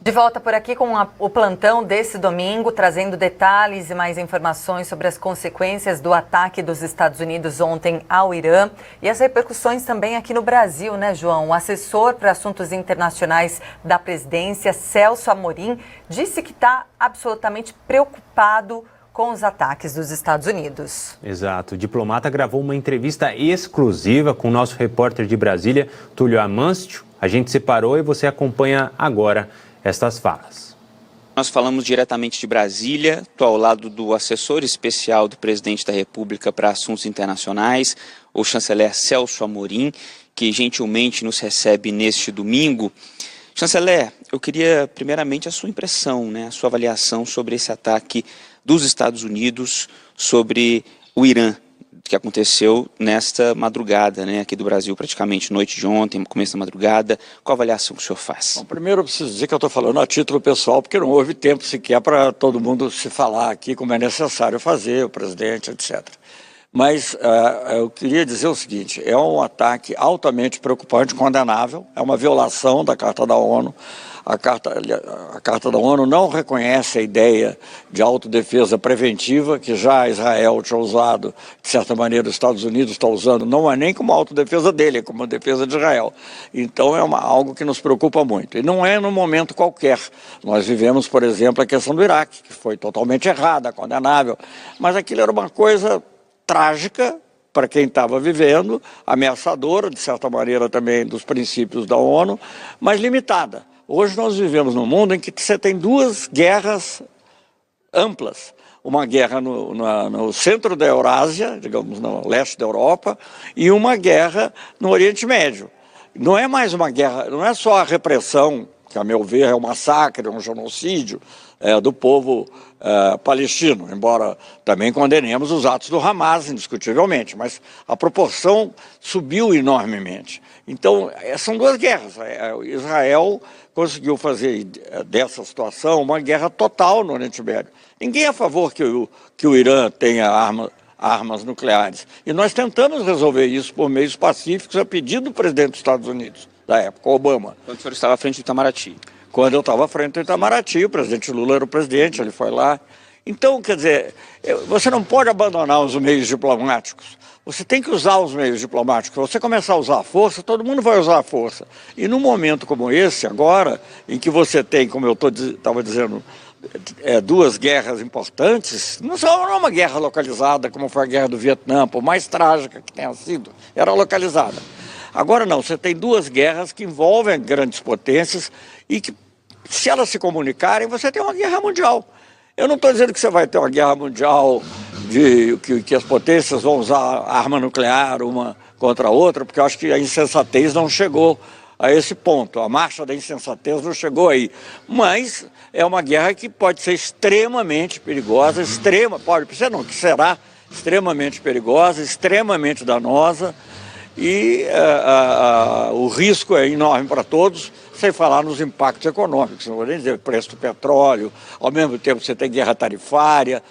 De volta por aqui com o plantão desse domingo, trazendo detalhes e mais informações sobre as consequências do ataque dos Estados Unidos ontem ao Irã e as repercussões também aqui no Brasil, né, João? O assessor para assuntos internacionais da presidência, Celso Amorim, disse que está absolutamente preocupado com os ataques dos Estados Unidos. Exato. O diplomata gravou uma entrevista exclusiva com o nosso repórter de Brasília, Túlio Amâncio. A gente separou e você acompanha agora estas falas. Nós falamos diretamente de Brasília, estou ao lado do assessor especial do presidente da República para Assuntos Internacionais, o chanceler Celso Amorim, que gentilmente nos recebe neste domingo. Chanceler, eu queria primeiramente a sua impressão, né, a sua avaliação sobre esse ataque dos Estados Unidos sobre o Irã, que aconteceu nesta madrugada, né, aqui do Brasil, praticamente noite de ontem, começo da madrugada. Qual a avaliação que o senhor faz? Bom, primeiro eu preciso dizer que eu estou falando a título pessoal, porque não houve tempo sequer para todo mundo se falar aqui como é necessário fazer, o presidente, etc. Mas eu queria dizer o seguinte, é um ataque altamente preocupante, condenável, é uma violação da Carta da ONU. A Carta da ONU não reconhece a ideia de autodefesa preventiva, que já Israel tinha usado, de certa maneira os Estados Unidos está usando, não é nem como autodefesa dele, é como defesa de Israel. Então é algo que nos preocupa muito. E não é num momento qualquer. Nós vivemos, por exemplo, a questão do Iraque, que foi totalmente errada, condenável, mas aquilo era uma coisa trágica para quem estava vivendo, ameaçadora, de certa maneira também dos princípios da ONU, mas limitada. Hoje nós vivemos num mundo em que você tem duas guerras amplas. Uma guerra no centro da Eurásia, digamos, no leste da Europa, e uma guerra no Oriente Médio. Não é mais uma guerra, não é só a repressão, que a meu ver é um massacre, um genocídio do povo palestino, embora também condenemos os atos do Hamas, indiscutivelmente, mas a proporção subiu enormemente. Então, são duas guerras. Israel conseguiu fazer dessa situação uma guerra total no Oriente Médio. Ninguém é a favor que o Irã tenha armas nucleares. E nós tentamos resolver isso por meios pacíficos a pedido do presidente dos Estados Unidos, da época, Obama. Quando o senhor estava à frente do Itamaraty? Quando eu estava à frente do Itamaraty, o presidente Lula era o presidente, ele foi lá. Então, quer dizer, você não pode abandonar os meios diplomáticos. Você tem que usar os meios diplomáticos. Se você começar a usar a força, todo mundo vai usar a força. E num momento como esse, agora, em que você tem, como eu estava dizendo, duas guerras importantes, não é uma guerra localizada como foi a guerra do Vietnã, por mais trágica que tenha sido, era localizada. Agora não, você tem duas guerras que envolvem grandes potências e que, se elas se comunicarem, você tem uma guerra mundial. Eu não estou dizendo que você vai ter uma guerra mundial que as potências vão usar arma nuclear uma contra a outra, porque eu acho que a insensatez não chegou a esse ponto. A marcha da insensatez não chegou aí. Mas é uma guerra que pode ser extremamente perigosa, que será extremamente perigosa, extremamente danosa, e o risco é enorme para todos, sem falar nos impactos econômicos, não vou nem dizer preço do petróleo, ao mesmo tempo você tem guerra tarifária.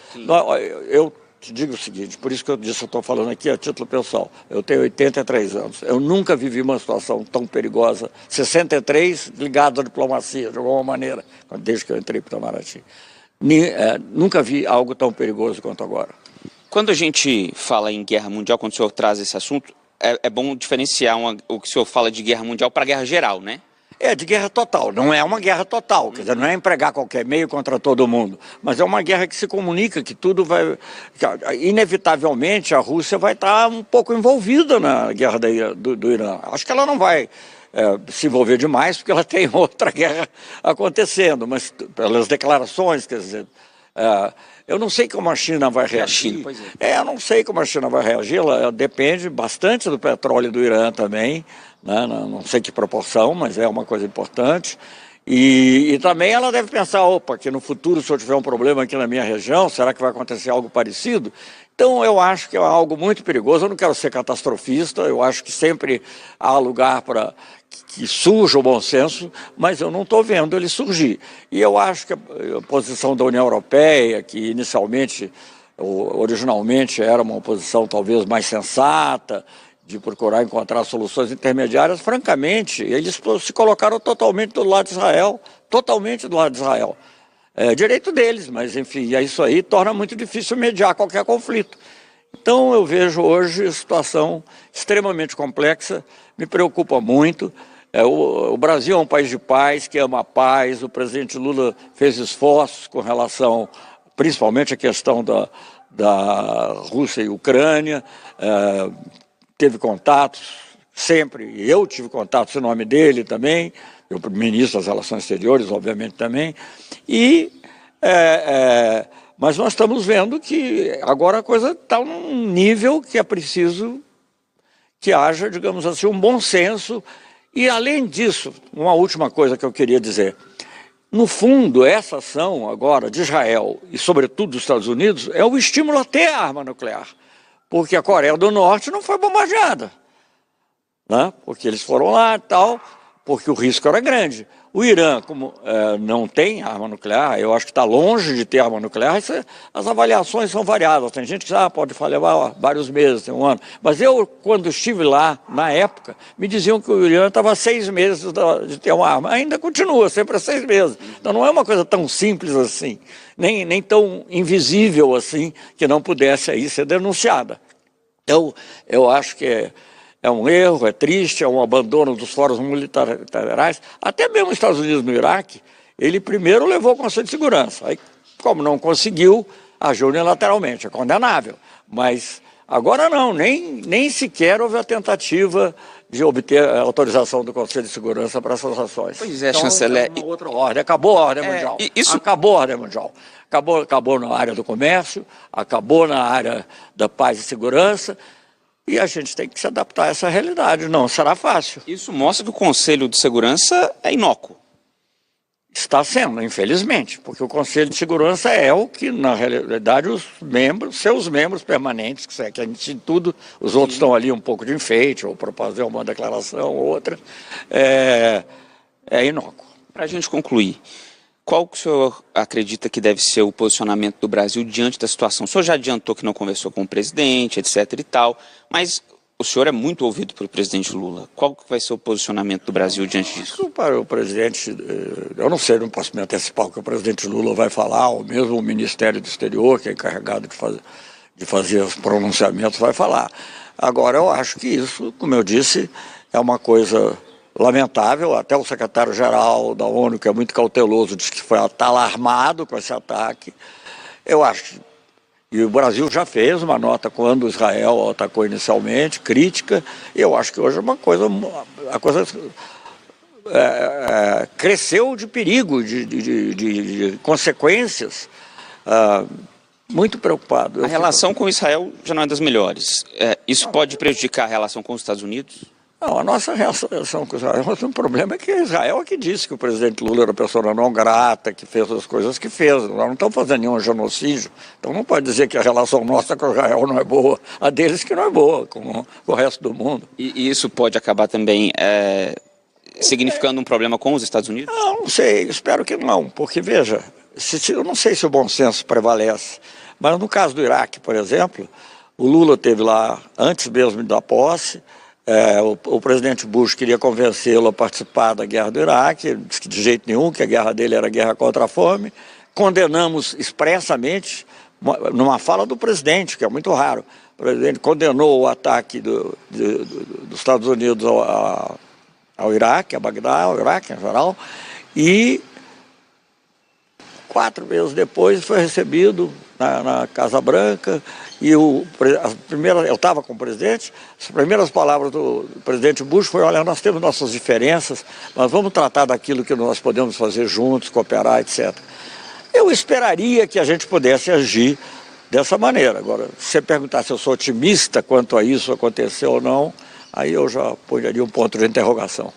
Eu te digo o seguinte, por isso que eu estou falando aqui a título pessoal, eu tenho 83 anos, eu nunca vivi uma situação tão perigosa, 63 ligado à diplomacia, de alguma maneira, desde que eu entrei para o Itamaraty. Nunca vi algo tão perigoso quanto agora. Quando a gente fala em guerra mundial, quando o senhor traz esse assunto, é bom diferenciar o que o senhor fala de guerra mundial para guerra geral, né? De guerra total, não é uma guerra total, quer dizer, não é empregar qualquer meio contra todo mundo, mas é uma guerra que se comunica, que tudo vai... Inevitavelmente a Rússia vai estar um pouco envolvida na guerra do Irã. Acho que ela não vai se envolver demais, porque ela tem outra guerra acontecendo, mas pelas declarações, quer dizer... eu não sei como a China vai reagir. Eu não sei como a China vai reagir, ela depende bastante do petróleo do Irã também, né? Não sei que proporção, mas é uma coisa importante. E também ela deve pensar, opa, que no futuro, se eu tiver um problema aqui na minha região, será que vai acontecer algo parecido? Então eu acho que é algo muito perigoso, eu não quero ser catastrofista, eu acho que sempre há lugar para que surja o bom senso, mas eu não estou vendo ele surgir. E eu acho que a posição da União Europeia, que inicialmente, originalmente era uma posição talvez mais sensata, de procurar encontrar soluções intermediárias, francamente, eles se colocaram totalmente do lado de Israel, totalmente do lado de Israel. É direito deles, mas enfim, isso aí torna muito difícil mediar qualquer conflito. Então eu vejo hoje a situação extremamente complexa, me preocupa muito. O Brasil é um país de paz, que ama a paz, o presidente Lula fez esforços com relação, principalmente à questão da Rússia e Ucrânia, teve contatos sempre, eu tive contatos em nome dele também, o ministro das Relações Exteriores, obviamente, também, mas nós estamos vendo que agora a coisa está num nível que é preciso que haja, digamos assim, um bom senso. E, além disso, uma última coisa que eu queria dizer. No fundo, essa ação agora de Israel e, sobretudo, dos Estados Unidos, é o estímulo a ter arma nuclear. Porque a Coreia do Norte não foi bombardeada, né? Porque eles foram lá e tal, porque o risco era grande. O Irã, como não tem arma nuclear, eu acho que está longe de ter arma nuclear, as avaliações são variadas. Tem gente que pode levar vários meses, tem um ano. Mas eu, quando estive lá, na época, me diziam que o Irã estava a 6 meses de ter uma arma. Ainda continua, sempre a 6 meses. Então não é uma coisa tão simples assim, nem tão invisível assim, que não pudesse aí ser denunciada. Então, eu acho que é um erro, é triste, é um abandono dos fóruns multilaterais. Até mesmo os Estados Unidos no Iraque, ele primeiro levou o Conselho de Segurança. Aí, como não conseguiu, agiu unilateralmente, é condenável. Mas agora não, nem sequer houve a tentativa de obter a autorização do Conselho de Segurança para essas ações. Pois é, então, chanceler. É uma outra ordem, acabou a ordem mundial. Acabou a ordem mundial. Acabou na área do comércio, acabou na área da paz e segurança. E a gente tem que se adaptar a essa realidade, não será fácil. Isso mostra que o Conselho de Segurança é inócuo. Está sendo, infelizmente, porque o Conselho de Segurança é o que, na realidade, seus membros permanentes, que a gente tudo, os outros estão ali um pouco de enfeite, ou para fazer uma declaração ou outra, é inócuo. Para a gente concluir, qual que o senhor acredita que deve ser o posicionamento do Brasil diante da situação? O senhor já adiantou que não conversou com o presidente, etc. e tal, mas o senhor é muito ouvido pelo presidente Lula. Qual que vai ser o posicionamento do Brasil diante disso? Para o presidente, eu não sei, não posso me antecipar o que o presidente Lula vai falar, ou mesmo o Ministério do Exterior, que é encarregado de fazer os pronunciamentos, vai falar. Agora, eu acho que isso, como eu disse, é uma coisa lamentável. Até o secretário-geral da ONU, que é muito cauteloso, disse que está alarmado com esse ataque. Eu acho, e o Brasil já fez uma nota quando Israel atacou inicialmente, crítica, e eu acho que hoje a coisa cresceu de perigo, de consequências. Muito preocupado. A relação com Israel já não é das melhores. Isso pode prejudicar a relação com os Estados Unidos? Não, a nossa relação com Israel, o problema é que Israel é que disse que o presidente Lula era pessoa não grata, que fez as coisas que fez. Nós não estamos fazendo nenhum genocídio, então não pode dizer que a relação nossa com Israel não é boa, a deles que não é boa, com o resto do mundo. E isso pode acabar também significando um problema com os Estados Unidos? Não sei, espero que não, porque veja, eu não sei se o bom senso prevalece, mas no caso do Iraque, por exemplo, o Lula esteve lá antes mesmo da posse. O presidente Bush queria convencê-lo a participar da guerra do Iraque, disse que de jeito nenhum, que a guerra dele era a guerra contra a fome. Condenamos expressamente, numa fala do presidente, que é muito raro, o presidente condenou o ataque dos Estados Unidos ao Iraque, a Bagdá, ao Iraque em geral, e 4 meses depois foi recebido na Casa Branca, e eu estava com o presidente, as primeiras palavras do presidente Bush foi: olha, nós temos nossas diferenças, mas vamos tratar daquilo que nós podemos fazer juntos, cooperar, etc. Eu esperaria que a gente pudesse agir dessa maneira. Agora, se você perguntar se eu sou otimista quanto a isso acontecer ou não, aí eu já ponharia um ponto de interrogação.